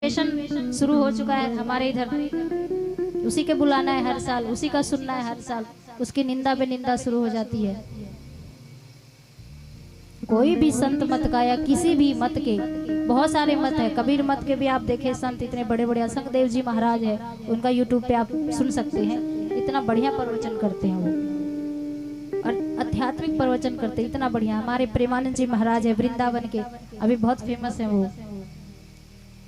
Session शुरू हो चुका है हमारे इधर। उसी के बुलाना है हर साल, उसी का सुनना है हर साल, उसकी निंदा पे निंदा शुरू हो जाती है। कोई भी संत मत का या किसी भी मत के, बहुत सारे मत है, कबीर मत के भी आप देखें संत इतने बड़े बड़े, असंग देव जी महाराज है, उनका यूट्यूब पे आप सुन सकते हैं, इतना बढ़िया प्रवचन करते हैं वो, और आध्यात्मिक प्रवचन करते हैं इतना बढ़िया। हमारे प्रेमानंद जी महाराज है वृंदावन के, अभी बहुत फेमस है वो,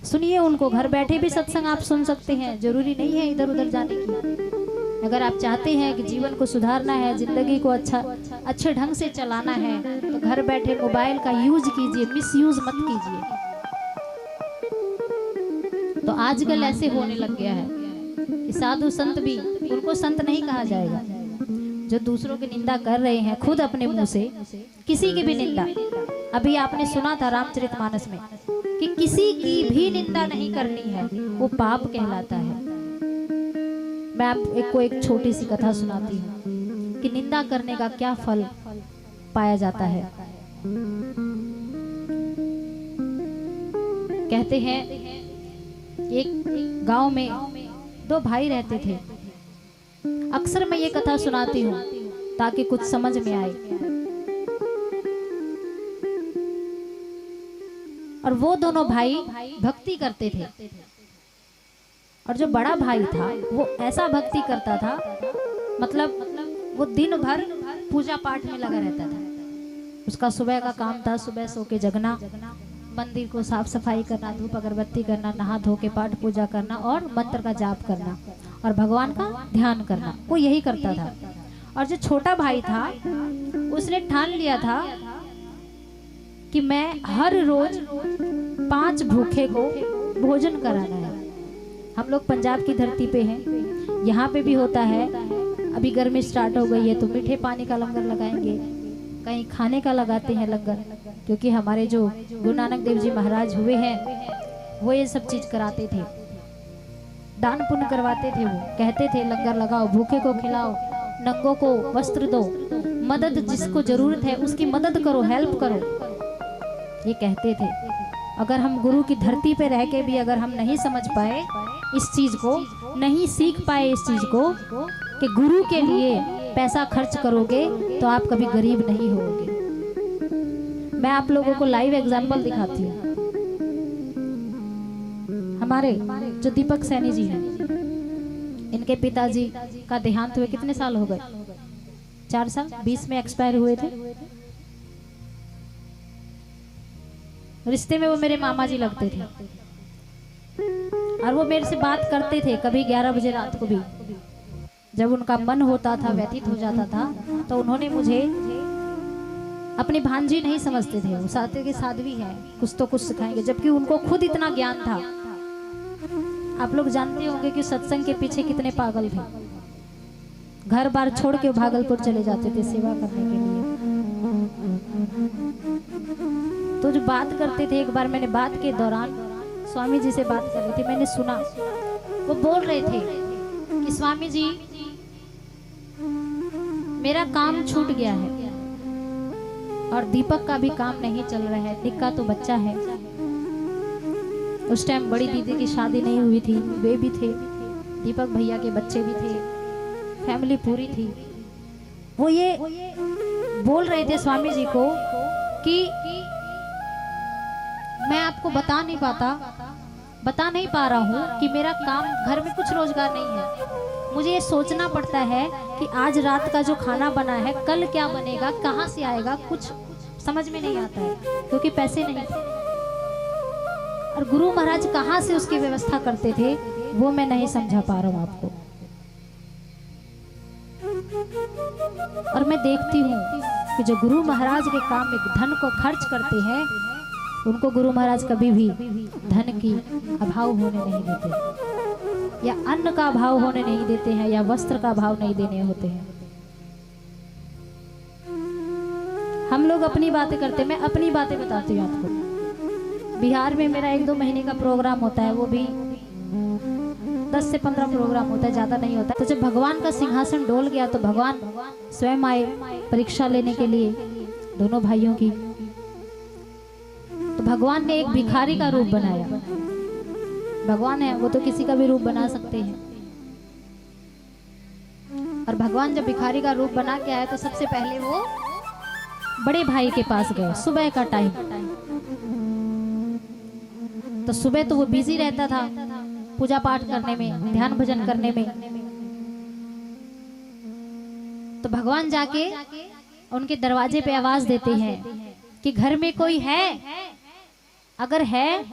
सुनिए उनको, घर बैठे भी सत्संग आप सुन सकते हैं, जरूरी नहीं है इधर उधर जाने की। अगर आप चाहते हैं कि जीवन को सुधारना है, जिंदगी को अच्छे ढंग से चलाना है, तो घर बैठे मोबाइल का यूज कीजिए, मिस यूज मत कीजिए। तो आजकल ऐसे होने लग गया है कि साधु संत भी, उनको संत नहीं कहा जाएगा जो दूसरों की निंदा कर रहे हैं, खुद अपने मुंह से किसी की भी निंदा। अभी आपने सुना था रामचरितमानस में कि किसी की भी निंदा नहीं करनी है, वो पाप कहलाता है। मैं आपको एक छोटी सी कथा सुनाती हूँ कि निंदा करने का क्या फल पाया जाता है। कहते हैं एक गांव में दो भाई रहते थे। अक्सर मैं ये कथा सुनाती हूँ ताकि कुछ समझ में आए। और वो दोनों भाई भक्ति करते थे, और जो बड़ा भाई था वो ऐसा भक्ति करता था, मतलब वो दिन भर पूजा पाठ में लगा रहता था। उसका सुबह का काम था, सुबह सो के जगना, मंदिर को साफ सफाई करना, धूप अगरबत्ती करना, नहा धो के पाठ पूजा करना और मंत्र का जाप करना और भगवान का ध्यान करना, वो यही करता था। और जो छोटा भाई था उसने ठान लिया था कि मैं हर रोज 5 भूखे को भोजन कराना है। हम लोग पंजाब की धरती पे हैं, यहाँ पे भी होता है। अभी गर्मी स्टार्ट हो गई है तो मीठे पानी का लंगर लगाएंगे, कहीं खाने का लगाते हैं लंगर, क्योंकि हमारे जो गुरु नानक देव जी महाराज हुए हैं वो ये सब चीज कराते थे, दान पुण्य करवाते थे। वो कहते थे लंगर लगाओ, भूखे को खिलाओ, नंगों को वस्त्र दो, मदद जिसको जरूरत है उसकी मदद करो, हेल्प करो, ये कहते थे। अगर हम गुरु की धरती पे रह के भी अगर हम नहीं समझ पाए इस चीज को, नहीं सीख पाए इस चीज को कि गुरु के लिए पैसा खर्च करोगे तो आप कभी गरीब नहीं होगे। मैं आप लोगों को लाइव एग्जांपल दिखाती हूँ। हमारे जो दीपक सैनी जी हैं, इनके पिताजी का देहांत हुए कितने साल हो गए? 4 साल, 20 में एक्सपायर हुए थे। रिश्ते में वो मेरे मामा जी लगते थे, और वो मेरे से बात करते थे कभी 11 बजे रात को भी। जब उनका मन होता था, व्यतीत हो जाता था, तो उन्होंने मुझे अपनी भांजी नहीं समझते थे, वो साथे के साध्वी है, कुछ तो कुछ सिखाएंगे, जबकि उनको खुद इतना ज्ञान था। आप लोग जानते होंगे कि सत्संग के पीछे कितने पागल थे, घर बार छोड़ के भागलपुर चले जाते थे सेवा करने के लिए। तो जो बात करते थे, एक बार मैंने बात के दौरान स्वामी जी से बात कर रही थी, मैंने सुना वो बोल रहे थे कि स्वामी जी मेरा काम छूट गया है और दीपक का भी काम नहीं चल रहा है, निक्का तो बच्चा है। उस टाइम बड़ी दीदी की शादी नहीं हुई थी, वे भी थे, दीपक भैया के बच्चे भी थे, फैमिली पूरी थी। वो ये बोल रहे थे स्वामी जी को कि मैं आपको बता नहीं पा रहा हूँ कि मेरा काम, घर में कुछ रोजगार नहीं है, मुझे ये सोचना पड़ता है कि आज रात का जो खाना बना है कल क्या बनेगा, कहाँ से आएगा, कुछ समझ में नहीं आता है, क्योंकि पैसे नहीं थे। और गुरु महाराज कहाँ से उसकी व्यवस्था करते थे वो मैं नहीं समझा पा रहा हूँ आपको। और मैं देखती हूँ कि जो गुरु महाराज के काम में धन को खर्च करते हैं, उनको गुरु महाराज कभी भी धन की अभाव होने नहीं देते, या अन्न का अभाव होने नहीं देते हैं, या वस्त्र का अभाव नहीं देने होते हैं। हम लोग अपनी बातें करते, मैं अपनी बातें बताती हूँ आपको। बिहार में मेरा 1-2 महीने का प्रोग्राम होता है, वो भी 10 से 15 प्रोग्राम होता है, ज्यादा नहीं होता। तो जब भगवान का सिंहासन डोल गया तो भगवान स्वयं आए परीक्षा लेने के लिए दोनों भाइयों की। तो भगवान ने एक भिखारी का रूप बनाया भगवान है वो तो किसी का भी रूप बना सकते हैं। और भगवान जब भिखारी का रूप बना के आए तो सबसे पहले वो बड़े भाई के पास गए। सुबह का टाइम, तो सुबह तो वो बिजी रहता था पूजा पाठ करने में, ध्यान भजन करने में। तो भगवान जाके उनके दरवाजे पे आवाज देते हैं कि घर में कोई है, अगर है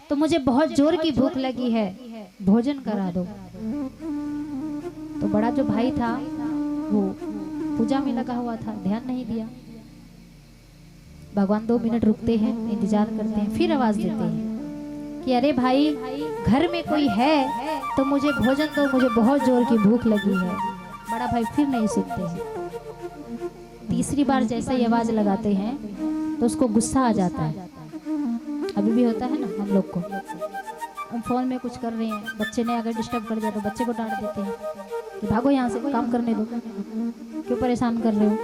तो मुझे बहुत जोर की भूख लगी है, भोजन करा दो। तो बड़ा जो भाई था वो पूजा में लगा हुआ था, ध्यान नहीं दिया। भगवान 2 मिनट रुकते हैं, इंतजार करते हैं, फिर आवाज देते हैं कि अरे भाई घर में कोई है तो मुझे भोजन दो, मुझे बहुत जोर की भूख लगी है। बड़ा भाई फिर नहीं सुनते हैं। तीसरी बार जैसे ही आवाज लगाते हैं तो उसको गुस्सा आ जाता है। अभी भी होता है ना हम लोग को, हम फोन में कुछ कर रहे हैं, बच्चे ने अगर डिस्टर्ब कर दिया तो बच्चे को डांट देते हैं कि भागो यहाँ से, काम करने दो, क्यों परेशान कर रहे हो।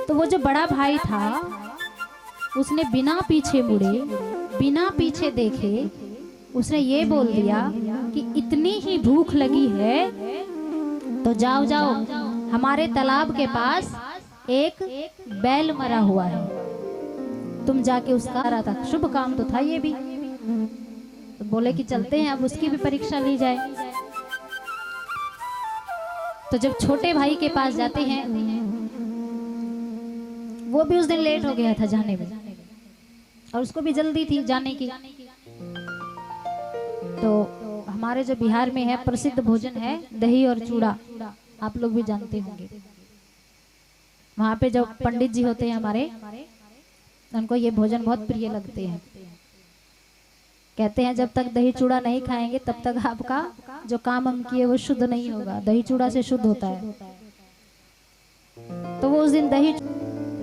तो वो जो बड़ा भाई था उसने बिना पीछे मुड़े, बिना पीछे देखे उसने ये बोल दिया कि इतनी ही भूख लगी है तो जाओ जाओ, हमारे तालाब के पास एक बैल मरा हुआ है, तुम जाके उसका रहा था। शुभ काम तो था ये भी। तो बोले कि चलते हैं, अब उसकी भी परीक्षा ली जाए। तो जब छोटे भाई के पास जाते हैं, वो भी उस दिन लेट हो गया था जाने में और उसको भी जल्दी थी जाने की। तो हमारे जो बिहार में है प्रसिद्ध भोजन है दही और चूड़ा, आप लोग भी जानते होंगे। वहां पे जो पंडित जी होते हैं हमारे, उनको ये भोजन बहुत प्रिय लगते हैं। कहते हैं जब तक दही चूड़ा नहीं खाएंगे तब तक आपका जो काम हम किए वो शुद्ध नहीं होगा, दही चूड़ा से शुद्ध होता है। तो वो उस दिन दही,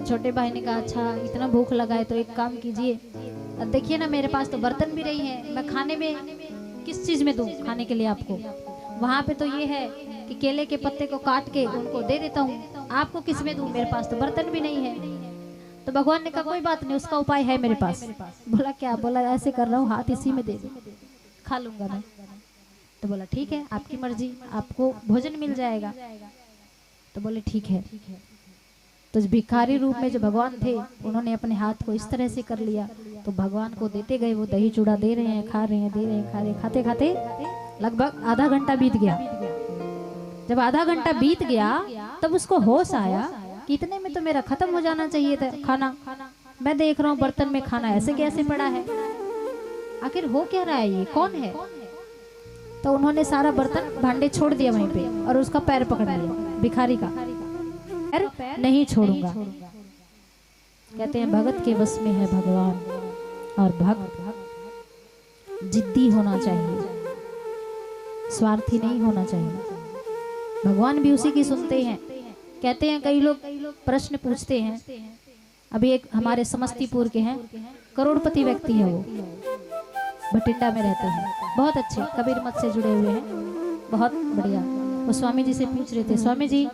छोटे भाई ने कहा अच्छा इतना भूख लगा है तो एक काम कीजिए, अब देखिए ना मेरे पास तो बर्तन भी नहीं है, मैं खाने में किस चीज में दूं खाने के लिए आपको। वहां पे तो ये है कि केले के पत्ते को काट के उनको दे देता हूँ, आपको किस में दूं, मेरे पास तो बर्तन भी नहीं है। तो भगवान ने कहा कोई बात नहीं, उसका उपाय है मेरे पास। बोला क्या? बोला ऐसे कर रहा हूँ, हाथ इसी में दे दो, खा लूंगा मैं। तो बोला ठीक है आपकी मर्जी, आपको भोजन मिल जाएगा। तो बोले ठीक है। तो भिखारी रूप में जो भगवान थे उन्होंने अपने हाथ को इस तरह से कर लिया, तो भगवान को देते गए, वो दही चूड़ा दे रहे हैं, खा रहे हैं, दे रहे हैं, खा रहे हैं। खाते खाते लगभग आधा घंटा बीत गया। जब आधा घंटा बीत गया तब उसको होश आया कि इतने में तो मेरा खत्म हो जाना चाहिए था खाना, मैं देख रहा हूँ बर्तन में खाना ऐसे कैसे पड़ा है, आखिर हो क्या रहा है, ये कौन है। तो उन्होंने सारा बर्तन भांडे छोड़ दिया वहीं पे और उसका पैर पकड़ लिया, भिखारी का पैर नहीं छोड़ूंगा। कहते हैं भगत के बस में है भगवान, और भक्त जिद्दी होना चाहिए, स्वार्थी नहीं होना चाहिए। भगवान भी उसी की सुनते हैं। कहते हैं कई लोग प्रश्न पूछते हैं, अभी एक हमारे समस्तीपुर के हैं, करोड़पति व्यक्ति है, वो भटिंडा में रहते हैं, बहुत अच्छे कबीर मत से जुड़े हुए हैं, बहुत बढ़िया। वो स्वामी जी से पूछ रहे थे, स्वामी जी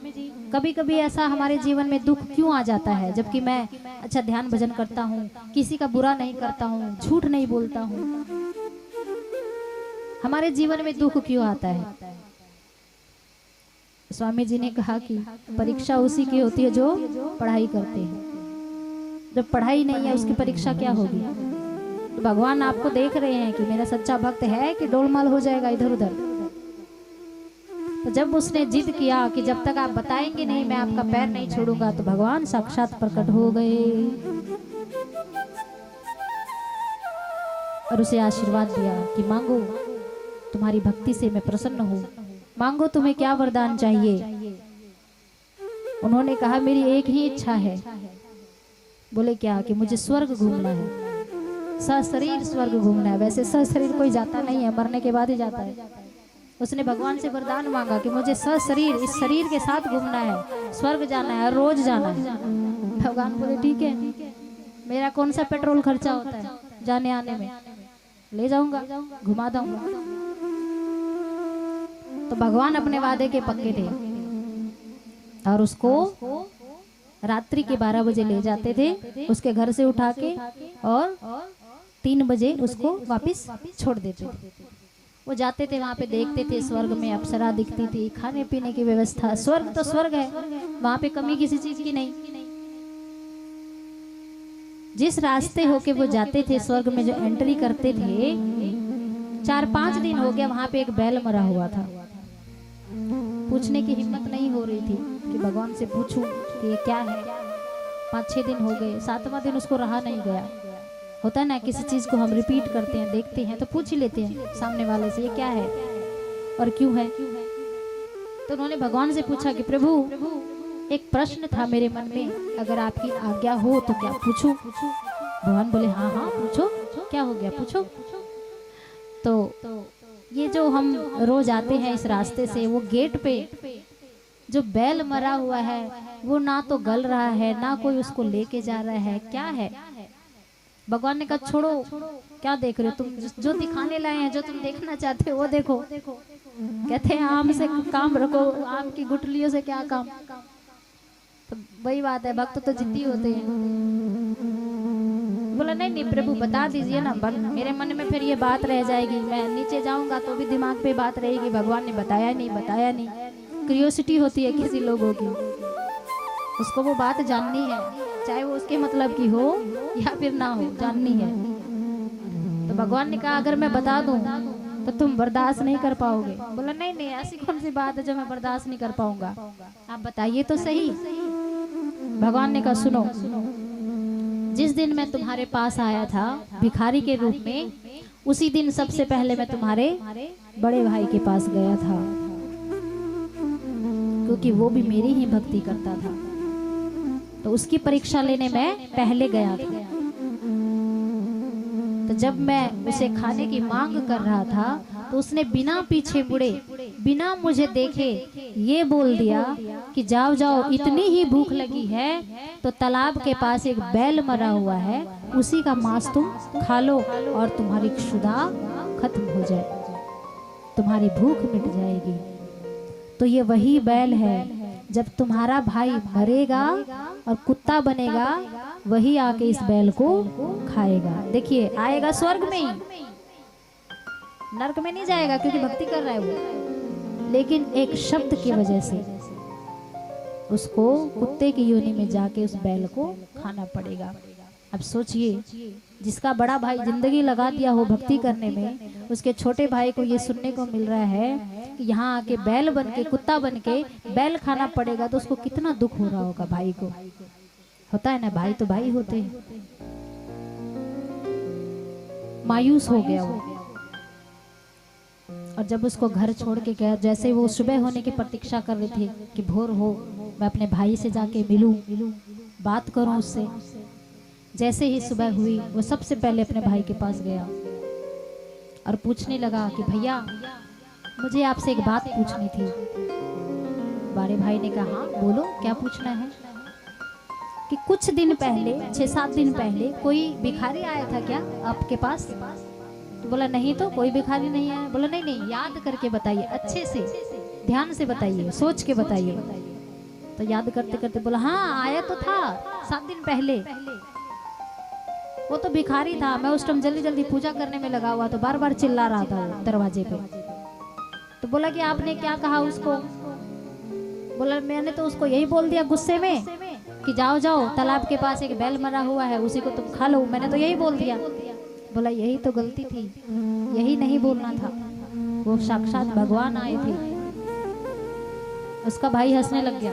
कभी कभी ऐसा हमारे जीवन में दुख क्यों आ जाता है, जबकि मैं अच्छा ध्यान भजन करता हूँ, किसी का बुरा नहीं करता हूँ, झूठ नहीं बोलता हूँ, हमारे जीवन में दुख क्यों आता है। स्वामी जी ने कहा कि परीक्षा उसी की होती है जो पढ़ाई करते हैं, जब पढ़ाई नहीं है उसकी परीक्षा क्या होगी। तो भगवान आपको देख रहे हैं कि मेरा सच्चा भक्त है कि डोलमाल हो जाएगा इधर उधर। तो जब उसने जिद किया कि जब तक आप बताएंगे नहीं मैं आपका पैर नहीं छोड़ूंगा, तो भगवान साक्षात प्रकट हो गए और उसे आशीर्वाद दिया कि मांगो, तुम्हारी भक्ति से मैं प्रसन्न हूँ, मांगो तुम्हें क्या वरदान चाहिए। उन्होंने कहा मेरी एक ही इच्छा है। बोले क्या? कि मुझे स्वर्ग घूमना है, सशरीर स्वर्ग घूमना है। वैसे सशरीर कोई जाता नहीं है, मरने के बाद ही जाता है। उसने भगवान से वरदान मांगा कि मुझे सशरीर, इस शरीर के साथ घूमना है, स्वर्ग जाना है, रोज जाना है। भगवान बोले ठीक है, मेरा कौन सा पेट्रोल खर्चा होता है जाने आने में, ले जाऊंगा, घुमा दूंगा। तो भगवान अपने वादे के पक्के थे और उसको रात्रि के 12 बजे ले जाते थे, उसके घर से उठा के और 3 बजे उसको वापस छोड़ देते थे। वो जाते थे वहाँ पे, देखते थे स्वर्ग में अप्सरा दिखती थी, खाने पीने की व्यवस्था, स्वर्ग तो स्वर्ग है, वहाँ पे कमी किसी चीज की नहीं। जिस रास्ते होके वो जाते थे स्वर्ग में, जो एंट्री करते थे, 4-5 दिन हो गया वहां पे एक बैल मरा हुआ था। पूछने की हिम्मत नहीं हो रही थी कि भगवान से पूछूं कि ये क्या है। 5-6 दिन हो गए, 7वां दिन उसको रहा नहीं गया। होता है ना, किसी चीज को हम रिपीट करते हैं, देखते हैं तो पूछ ही लेते हैं सामने वाले से, ये क्या है और क्यों है। तो उन्होंने भगवान से पूछा कि प्रभु, एक प्रश्न था मेरे मन में, अगर आपकी आज्ञा हो तो क्या पूछूं। भगवान बोले हाँ हाँ पूछो, क्या हो गया पूछो। तो ये जो हम रोज आते हैं इस रास्ते से, वो गेट पे जो बैल मरा हुआ है वो ना तो गल रहा है, ना कोई उसको लेके जा रहा है, क्या है। भगवान ने कहा छोड़ो, क्या देख रहे हो तुम, जो दिखाने लाए हैं, जो तुम देखना चाहते हो वो देखो। कहते हैं आम से काम रखो, आम की गुठलियों से क्या काम। तो वही बात है, भक्त तो जिद्दी होते हैं। बोला नहीं नहीं प्रभु बता दीजिए ना, मेरे मन में फिर ये बात रह जाएगी, मैं नीचे जाऊंगा तो भी दिमाग पे बात रहेगी, भगवान ने बताया नहीं बताया नहीं। क्यूरियोसिटी होती है किसी लोगों की, उसको वो बात जाननी है, चाहे वो उसके मतलब की हो या फिर ना हो, जाननी है। तो भगवान ने कहा अगर मैं बता दूं तो तुम बर्दाश्त नहीं कर पाओगे। बोला नहीं नहीं, ऐसी कौन सी बात है जो मैं बर्दाश्त नहीं कर पाऊंगा, आप बताइए तो सही। भगवान ने कहा सुनो, जिस दिन मैं तुम्हारे पास आया था भिखारी के रूप में, उसी दिन सबसे पहले मैं तुम्हारे बड़े भाई के पास गया था, क्योंकि वो भी मेरी ही भक्ति करता था। तो उसकी परीक्षा लेने मैं पहले गया था। तो जब मैं उसे खाने की मांग कर रहा था तो उसने बिना पीछे मुड़े, बिना मुझे देखे ये बोल दिया कि जाओ जाओ, इतनी ही भूख लगी है तो तालाब के पास एक बैल मरा हुआ है, उसी का मांस तुम खा लो और तुम्हारी क्षुधा खत्म हो जाए, तुम्हारी भूख मिट जाएगी। तो ये वही बैल है, जब तुम्हारा भाई मरेगा और कुत्ता बनेगा, वही आके इस बैल को खाएगा। देखिए आएगा स्वर्ग में ही, नरक में नहीं जाएगा, क्योंकि भक्ति कर रहा है वो, लेकिन एक शब्द की वजह से उसको कुत्ते की योनि में जाके उस बैल को खाना पड़ेगा। अब सोचिए, जिसका बड़ा भाई जिंदगी लगा दिया हो भक्ति करने में, उसके छोटे भाई को ये सुनने को मिल रहा है कि यहाँ आके बैल बन के, कुत्ता बन के बैल खाना पड़ेगा, तो उसको कितना दुख हो रहा होगा भाई को। होता है ना, भाई तो भाई होते हैं। मायूस हो गया वो, और जब उसको घर छोड़ के गया, जैसे वो सुबह होने की प्रतीक्षा कर रहे थे कि भोर हो, मैं अपने भाई से जाके मिलूं, बात करूं उससे। जैसे ही सुबह हुई, वो सबसे पहले अपने भाई के पास गया और पूछने लगा कि भैया मुझे आपसे एक बात पूछनी थी। बड़े भाई ने कहा हाँ बोलो, क्या पूछना है। कि कुछ दिन पहले, 6-7 दिन पहले कोई भिखारी आया था क्या आपके पास। तो बोला नहीं तो कोई भिखारी नहीं आया। बोला नहीं नहीं, याद करके बताइए, अच्छे से ध्यान से बताइए, सोच के बताइए। तो याद करते करते बोला हाँ आया तो था 7 दिन पहले, वो तो भिखारी था, मैं उस टाइम जल्दी जल्दी पूजा करने में लगा हुआ, तो बार बार चिल्ला रहा था वो दरवाजे पे। तो बोला कि आपने क्या कहा उसको। बोला मैंने तो उसको यही बोल दिया गुस्से में कि जाओ जाओ, तालाब के पास एक बैल मरा हुआ है, उसी को तुम खा लो, मैंने तो यही बोल दिया। बोला यही तो गलती थी, यही नहीं बोलना था, वो साक्षात भगवान आए थे। उसका भाई हंसने लग गया,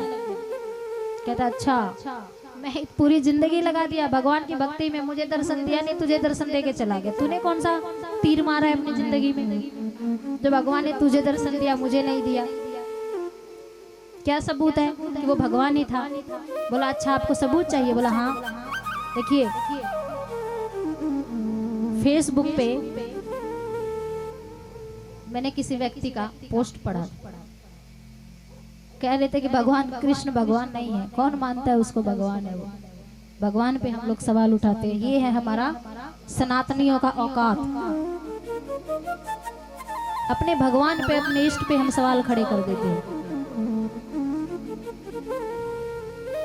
कहता अच्छा, मैं पूरी जिंदगी लगा दिया भगवान की भक्ति में, मुझे दर्शन दिया नहीं, तुझे दर्शन दे के चला गया। तूने कौन सा तीर मारा है अपनी जिंदगी में, जो भगवान ने तुझे दर्शन दिया मुझे नहीं दिया। क्या सबूत है कि वो भगवान ही था। बोला अच्छा आपको सबूत चाहिए। बोला हाँ, देखिए फेसबुक पे मैंने किसी व्यक्ति का पोस्ट पढ़ा, कह रहे थे कि भगवान कृष्ण भगवान नहीं है। कौन मानता है उसको भगवान है। वो भगवान पे हम लोग सवाल उठाते हैं, ये है हमारा सनातनियों का औकात। अपने भगवान पे, अपने इष्ट पे हम सवाल खड़े कर देते हैं।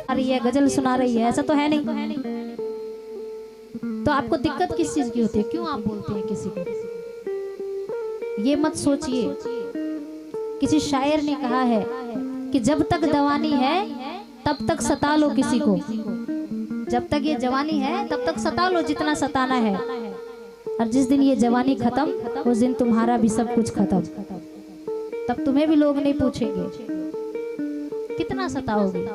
आ रही है गजल सुना रही है, ऐसा तो है नहीं। तो आपको दिक्कत किस चीज की होती है? क्यों आप बोलते हैं किसी को? ये मत सोचिए। किसी शायर ने कहा है कि जब तक जवानी है तब तक सता लो किसी को। जब तक ये जवानी है तब तक सता लो जितना सताना है, और जिस दिन ये जवानी खत्म उस दिन तुम्हारा भी सब कुछ खत्म। तब तुम्हें भी लोग नहीं पूछेंगे कितना सताओगे।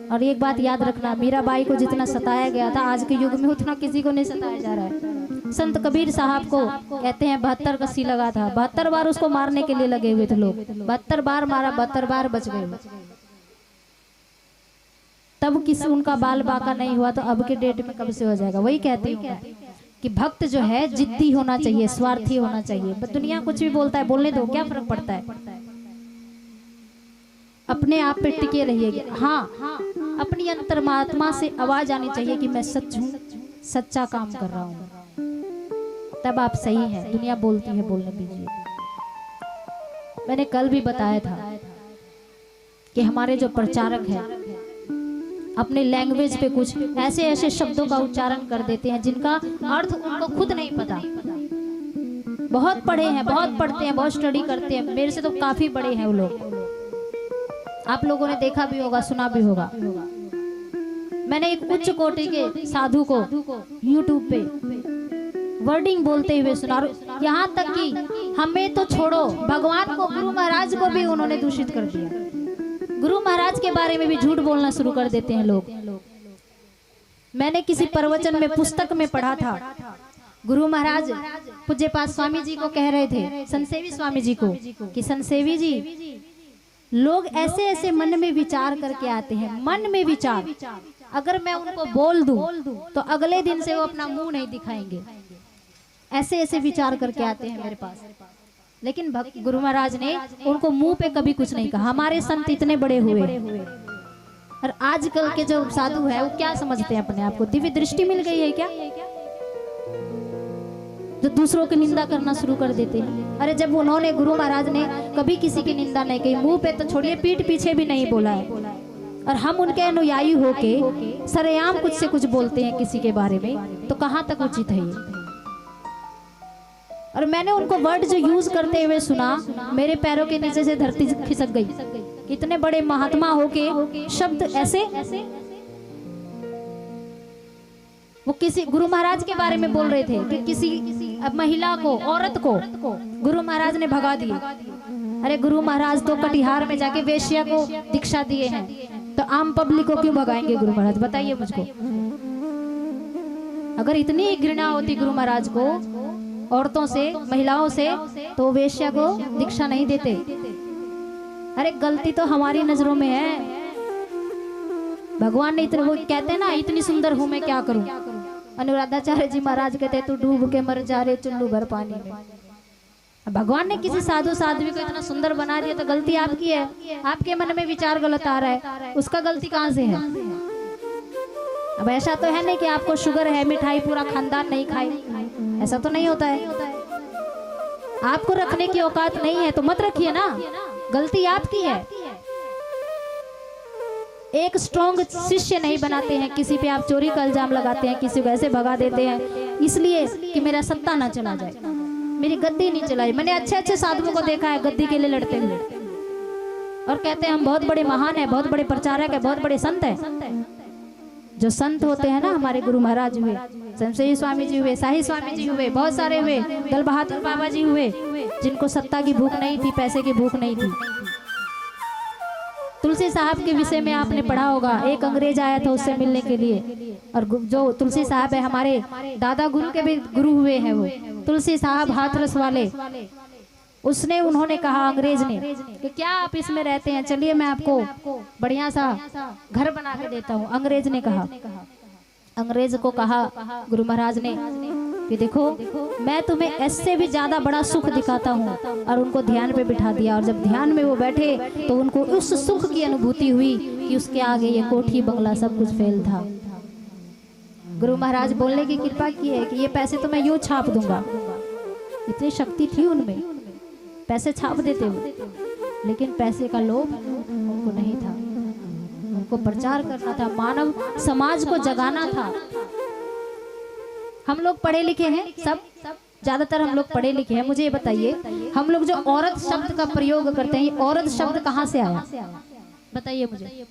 और एक बात याद रखना, मीराबाई को जितना सताया गया था आज के युग में उतना किसी को नहीं सताया जा रहा है। संत कबीर साहब को कहते हैं 72 कस्सी लगा था, 72 बार उसको मारने के लिए लगे हुए थे लोग। 72 बार मारा, 72 बार बच गए। तब किसी उनका बाल बाका नहीं हुआ तो अब के डेट में कब से हो जाएगा? वही कहती हूँ कि भक्त जो है जिद्दी होना चाहिए, स्वार्थी होना चाहिए। दुनिया कुछ भी बोलता है, बोलने दो, क्या फर्क पड़ता है। अपने आप पे टिके रहिए। हाँ, अपनी अंतर्मात्मा से आवाज आनी चाहिए कि मैं सच हूँ, सच्चा काम कर रहा हूँ, तब आप सही हैं। दुनिया बोलती है, बोलने दीजिए। मैंने कल भी बताया था कि हमारे जो प्रचारक हैं अपने लैंग्वेज पे कुछ ऐसे ऐसे शब्दों का उच्चारण कर देते हैं जिनका अर्थ उनको खुद नहीं पता। बहुत पढ़े हैं, बहुत पढ़ते हैं, बहुत स्टडी करते हैं, मेरे से तो काफी बड़े हैं वो लोग। आप लोगों ने देखा भी होगा, सुना भी होगा। मैंने एक उच्च कोटि के साधु को YouTube पे वर्डिंग बोलते हुए सुना। यहाँ तक कि हमें तो छोड़ो, भगवान को, गुरु महाराज को भी उन्होंने दूषित कर दिया। गुरु महाराज के बारे में भी झूठ बोलना शुरू कर देते हैं लोग। मैंने किसी प्रवचन में, पुस्तक में पढ़ा था, गुरु महाराज पूज्यपाद स्वामी जी को कह रहे थे, संतसेवी स्वामी जी को, कि संतसेवी जी, लोग ऐसे ऐसे मन में विचार करके आते हैं, मन में विचार, अगर मैं उनको बोल दूं तो अगले दिन से वो अपना मुंह नहीं दिखाएंगे। ऐसे ऐसे विचार करके आते हैं मेरे पास। लेकिन भक्त गुरु महाराज ने उनको मुंह पे कभी कुछ नहीं कहा। हमारे संत इतने बड़े हुए, और आजकल के जो साधु है वो क्या समझते हैं अपने आप को? दिव्य दृष्टि मिल गई है क्या? जो दूसरों की निंदा करना शुरू कर देते हैं। अरे जब उन्होंने, गुरु महाराज ने कभी किसी की निंदा नहीं की, मुंह पे तो छोड़िए, पीठ पीछे भी नहीं बोला है, और हम उनके अनुयायी होके सरेआम कुछ से कुछ बोलते हैं किसी के बारे में, तो कहाँ तक उचित है ये? और मैंने उनको वर्ड जो यूज करते हुए सुना, मेरे पैरों के नीचे से धरती खिसक गई। इतने बड़े महात्मा होके शब्द ऐसे, वो किसी गुरु महाराज के बारे में बोल रहे थे कि किसी महिला को, औरत को गुरु महाराज ने भगा दिया। अरे गुरु महाराज तो कटिहार में जाके वेश्या को दीक्षा दिए हैं, तो आम पब्लिक को क्यों भगाएंगे गुरु महाराज? बताइए मुझको। अगर इतनी घृणा होती गुरु महाराज को औरतों से, महिलाओं से, तो वेश्या को दीक्षा नहीं देते। अरे गलती तो हमारी नजरों में है। भगवान ने इतने, वो कहते हैं ना, इतनी सुंदर हूं मैं क्या करूं। अनुराधाचार्य जी महाराज कहते तू डूब के मर जा रे चुल्लू भर पानी में। भगवान ने किसी साधु साध्वी को इतना सुंदर बना दिया तो गलती आपकी है। आपके मन में विचार गलत आ रहा है, उसका गलती कहां से है? अब ऐसा तो है नहीं कि आपको शुगर है, मिठाई पूरा खानदान नहीं खाए, ऐसा तो नहीं होता है। आपको रखने की औकात नहीं है तो मत रखिए ना, गलती आपकी है। एक स्ट्रॉन्ग शिष्य नहीं बनाते हैं, किसी पे आप चोरी का इल्जाम लगाते हैं, किसी को ऐसे भगा देते हैं इसलिए कि मेरा सत्ता ना चला जाए, मेरी गद्दी नहीं चलाई। मैंने अच्छे अच्छे साधुओं को देखा है गद्दी के लिए लड़ते हुए, और कहते हैं हम बहुत बड़े महान है, बहुत बड़े प्रचारक है, बहुत बड़े संत है। जो संत होते हैं ना, हमारे गुरु महाराज हुए, संतसेवी स्वामी जी हुए, शाही स्वामी जी हुए, बहुत सारे हुए, दल बहादुर बाबा जी हुए, जिनको सत्ता की भूख नहीं थी, पैसे की भूख नहीं थी। तुलसी साहब के विषय में आपने पढ़ा होगा, एक अंग्रेज आया था उससे मिलने के लिए, और जो तुलसी साहब है हमारे दादा गुरु के भी गुरु हुए हैं, वो तुलसी साहब हाथरस वाले, उन्होंने कहा अंग्रेज ने कि क्या आप इसमें रहते हैं, चलिए मैं आपको बढ़िया सा घर बना के देता हूँ। अंग्रेज ने कहा, अंग्रेज को कहा गुरु महाराज ने कि देखो मैं तुम्हें ऐसे भी ज्यादा बड़ा सुख दिखाता हूँ, और उनको ध्यान पे बिठा दिया, और जब ध्यान में वो बैठे तो उनको उस सुख की अनुभूति हुई कि उसके आगे ये कोठी बंगला सब कुछ फेल था। गुरु महाराज बोलने की कृपा की है कि ये पैसे तो मैं यूं छाप दूंगा, इतनी शक्ति थी उनमें, पैसे छाप देते हुए, लेकिन पैसे का लोभ उनको नहीं था। उनको प्रचार करना था, मानव समाज को जगाना था। हम लोग पढ़े लिखे हैं, सब ज्यादातर हम लोग पढ़े लिखे हैं। मुझे ये बताइए, हम लोग जो औरत शब्द का प्रयोग करते हैं, ये औरत शब्द कहाँ से आया? बताइए मुझे।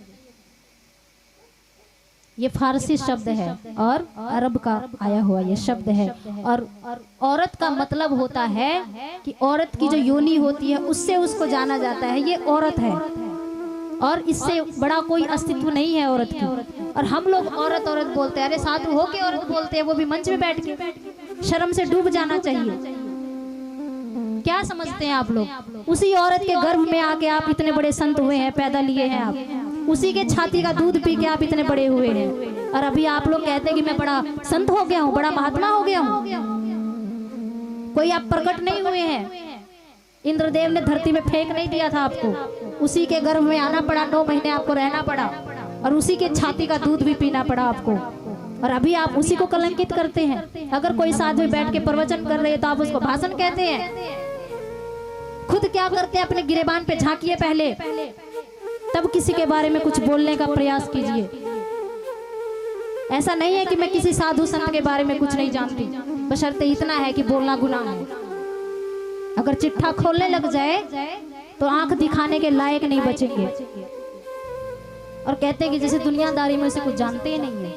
ये फारसी शब्द है और अरब का आया हुआ ये शब्द है। और औरत का मतलब होता है कि औरत की जो योनि होती है उससे उसको जाना जाता है, ये औरत है। और इससे बड़ा कोई अस्तित्व नहीं है औरत की। और हम लोग औरत औरत बोलते हैं। अरे साधु हो के औरत बोलते हैं, वो भी मंच में बैठ के। शर्म से डूब जाना चाहिए। क्या समझते हैं आप लोग? उसी औरत के गर्भ में आके आप इतने बड़े संत हुए हैं, पैदा लिए हैं आप। उसी के छाती का दूध पी के आप इतने बड़े हुए हैं। और अभी आप लोग कहते हैं कि मैं बड़ा संत हो गया हूँ, बड़ा महात्मा हो गया हूँ। कोई आप प्रकट नहीं हुए हैं। इंद्रदेव ने धरती में फेंक नहीं दिया था आपको, उसी के गर्भ में आना पड़ा, 9 महीने आपको रहना पड़ा, और उसी के छाती का दूध भी पीना पड़ा आपको। और अभी आप उसी को कलंकित करते हैं। अगर कोई साधु बैठ के प्रवचन कर रहे हैं तो आप उसको भाषण कहते हैं। खुद क्या करते हैं? अपने गिरेबान पे झांकिए पहले, तब किसी के बारे में कुछ बोलने का प्रयास कीजिए। ऐसा नहीं है कि मैं किसी साधु संत के बारे में कुछ नहीं जानती, बशर्ते इतना है कि बोलना गुनाह है। अगर चिट्ठा खोलने लग जाए तो आंख दिखाने के लायक नहीं बचेंगे। और कहते हैं कि जैसे दुनियादारी में उसे कुछ जानते ही नहीं है।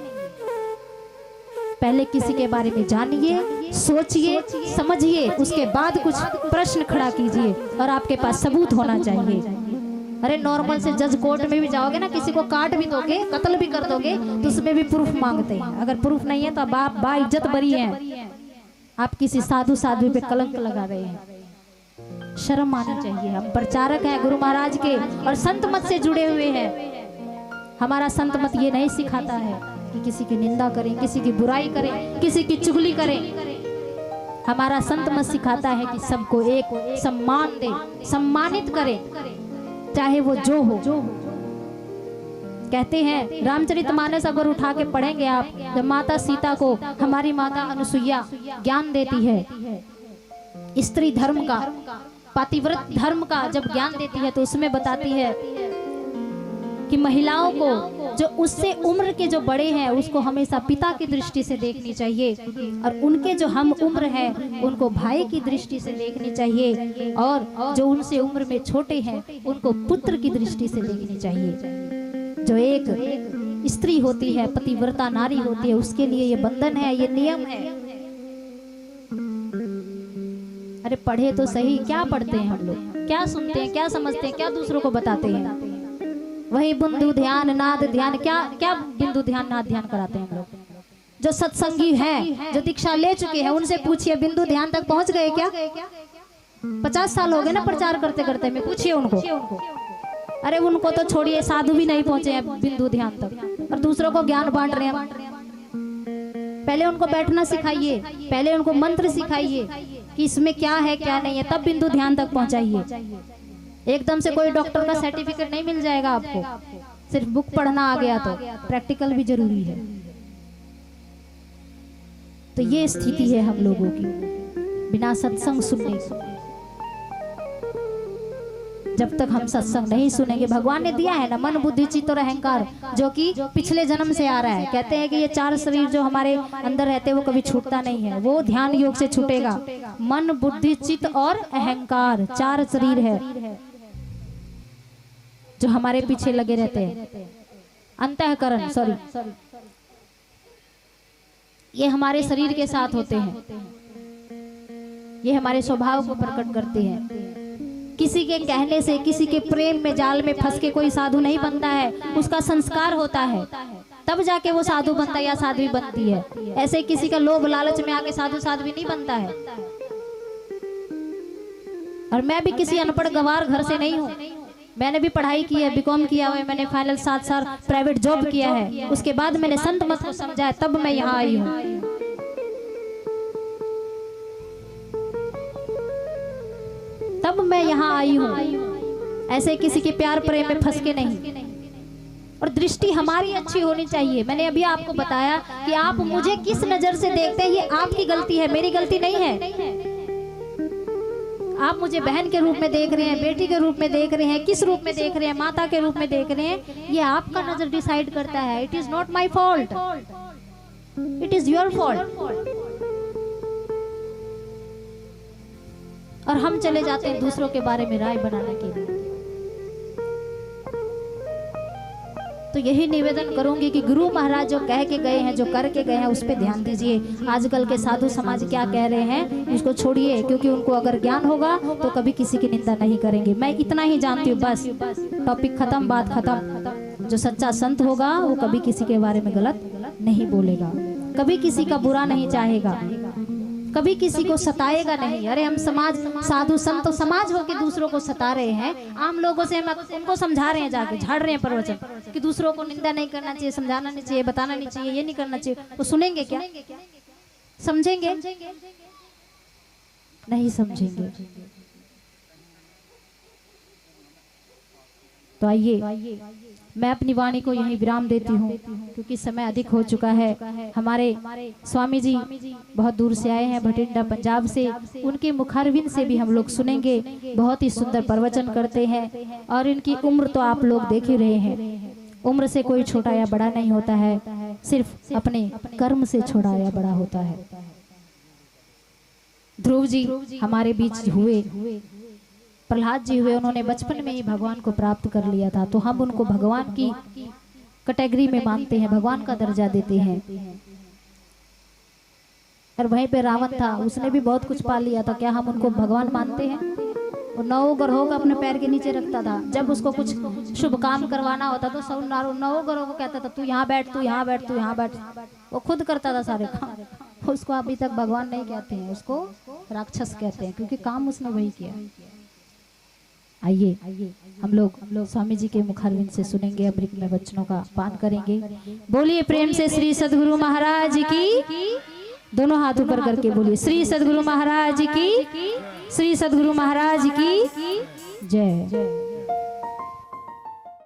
पहले किसी के बारे में जानिए, सोचिए, समझिए, उसके बाद कुछ प्रश्न खड़ा कीजिए और आपके पास सबूत होना चाहिए। अरे नॉर्मल से जज कोर्ट में भी जाओगे ना, किसी को काट भी दोगे, कत्ल भी कर दोगे, तो उसमें भी प्रूफ मांगते हैं। अगर प्रूफ नहीं है तो आप बाइज्जत बरी हैं। आप किसी साधु साधु पे कलंक लगा रहे हैं। शर्म आनी चाहिए। हम प्रचारक हैं गुरु महाराज के और संत मत से जुड़े हुए हैं। हमारा संत मत ये नहीं सिखाता है कि किसी की निंदा करें, किसी की बुराई करें, किसी की चुगली करें। हमारा संत मत सिखाता है कि सबको एक सम्मान दे, सम्मानित करें, चाहे वो जो हो। कहते हैं रामचरितमानस अगर उठा के पढ़ेंगे आप, जब माता सीता को हमारी माता अनुसुईया ज्ञान देती है, स्त्री धर्म का, पतिव्रत धर्म का जब ज्ञान देती है, तो उसमें बताती है कि महिलाओं को जो उससे उम्र के जो बड़े हैं उसको हमेशा पिता की दृष्टि से देखनी चाहिए, और उनके जो हम उम्र हैं उनको भाई की दृष्टि से देखनी चाहिए, और जो उनसे उम्र में छोटे हैं उनको पुत्र की दृष्टि से देखनी चाहिए। जो एक स्त्री होती है, पतिव्रता नारी होती है, उसके लिए ये बंधन है, ये नियम है। अरे पढ़े तो सही, क्या पढ़ते हैं हम लोग, क्या सुनते हैं, क्या समझते हैं, क्या दूसरों को बताते हैं? वही बिंदु ध्यान नाद ध्यान, क्या क्या बिंदु ध्यान नाद ध्यान कराते हैं हम लोग। जो सत्संगी हैं, जो दीक्षा ले चुके हैं, उनसे पूछिए बिंदु ध्यान तक पहुंच गए क्या? 50 साल हो गए ना प्रचार करते करते, मैं पूछिए उनको। अरे उनको तो छोड़िए, साधु भी नहीं पहुंचे हैं बिंदु ध्यान तक, और दूसरों को ज्ञान बांट रहे हैं। पहले उनको बैठना सिखाइए, पहले उनको मंत्र सिखाइए कि इसमें क्या है क्या नहीं है, तब बिंदु ध्यान तक पहुंचाइए। एकदम से कोई डॉक्टर का सर्टिफिकेट नहीं मिल जाएगा आपको, सिर्फ बुक पढ़ना आ गया तो। प्रैक्टिकल भी जरूरी है। तो ये स्थिति है हम लोगों की, बिना सत्संग सुनने। जब तक हम सत्संग नहीं सुनेंगे, भगवान ने दिया है ना मन बुद्धि चित्त और अहंकार, जो कि पिछले जन्म से आ रहा है। कहते हैं कि ये 4 शरीर जो हमारे अंदर रहते हैं वो कभी छूटता नहीं है, वो ध्यान योग से छूटेगा। मन बुद्धि चित्त और अहंकार 4 शरीर है जो हमारे पीछे लगे रहते हैं। अंतःकरण सॉरी, ये हमारे शरीर के साथ होते हैं, ये हमारे स्वभाव को प्रकट करते हैं। किसी के कहने से, किसी के प्रेम में जाल में फंस के कोई साधु नहीं बनता है, उसका संस्कार होता है, तब जाके वो साधु बनता है या साध्वी बनती है। ऐसे किसी का लोभ लालच में आके साधु साध्वी नहीं बनता है। और मैं भी किसी अनपढ़ गवार घर से नहीं हूँ, मैंने भी पढ़ाई की है, बीकॉम किया हुआ है, मैंने फाइनल 7 साल प्राइवेट जॉब किया है। उसके बाद मैंने संत मत को समझा है, तब मैं यहाँ आई हूँ। तब मैं यहाँ आई हूँ, ऐसे किसी के प्यार प्रेम में फंस के नहीं। और दृष्टि हमारी अच्छी होनी चाहिए। मैंने अभी आपको बताया कि आप मुझे किस नजर से देखते हैं, ये आपकी गलती है, मेरी गलती नहीं है। आप मुझे बहन के रूप में देख रहे हैं, बेटी के रूप में देख रहे हैं, किस रूप में देख रहे हैं, माता के रूप में देख रहे हैं, ये आपका नजर डिसाइड करता है। It is not my fault, it is your fault. और हम चले जाते हैं दूसरों के बारे में राय बनाने के लिए। तो यही निवेदन करूंगी कि गुरु महाराज जो कह के गए हैं, जो करके गए हैं, उस पर ध्यान दीजिए। आजकल के साधु समाज क्या कह रहे हैं उसको छोड़िए, क्योंकि उनको अगर ज्ञान होगा तो कभी किसी की निंदा नहीं करेंगे। मैं इतना ही जानती हूँ, बस टॉपिक खत्म, बात खत्म। जो सच्चा संत होगा वो कभी किसी के बारे में गलत नहीं बोलेगा, कभी किसी का बुरा नहीं चाहेगा, कभी किसी को सताएगा नहीं। अरे हम समाज, साधु संत तो समाज हो के दूसरों को सता रहे हैं। आम लोगों से हम उनको समझा रहे हैं, जाके झाड़ रहे हैं प्रवचन कि दूसरों को निंदा नहीं करना चाहिए, समझाना नहीं चाहिए, बताना नहीं चाहिए, ये नहीं करना चाहिए। वो सुनेंगे क्या? समझेंगे? नहीं समझेंगे। तो आइए मैं अपनी वाणी को यहीं विराम देती हूँ, क्योंकि समय अधिक हो चुका है। हमारे स्वामी जी बहुत दूर से आए हैं, भटिंडा पंजाब से। उनके मुखारविंद से भी हम लोग सुनेंगे। बहुत ही सुंदर प्रवचन करते हैं और इनकी उम्र तो आप लोग देख ही रहे हैं। उम्र से कोई छोटा या बड़ा नहीं होता है, सिर्फ अपने कर्म से छोटा या बड़ा होता है। ध्रुव जी हमारे बीच हुए, प्रहलाद जी हुए, उन्होंने बचपन में ही भगवान को प्राप्त कर लिया था। तो हम उनको भगवान की कैटेगरी में मानते हैं, भगवान का दर्जा देते हैं। और वहीं पे रावण था, उसने भी बहुत कुछ पा लिया था, क्या हम उनको भगवान मानते हैं? वो 9 ग्रहों को अपने पैर के नीचे रखता था। जब उसको कुछ शुभ काम करवाना होता तो सब 9 ग्रहों को कहता था, तू यहाँ बैठ, तू यहाँ बैठ, तू यहाँ बैठ। वो खुद करता था सारे काम। उसको अभी तक भगवान नहीं कहते हैं, उसको राक्षस कहते हैं, क्योंकि काम उसने वही किया। आइए हम लोग स्वामी जी के मुखारविंद से सुनेंगे, अमृत में वचनों का पान करेंगे। बोलिए प्रेम से श्री सद्गुरु महाराज की, दोनों हाथ ऊपर करके बोलिए श्री सद्गुरु महाराज की, श्री सद्गुरु महाराज की जय।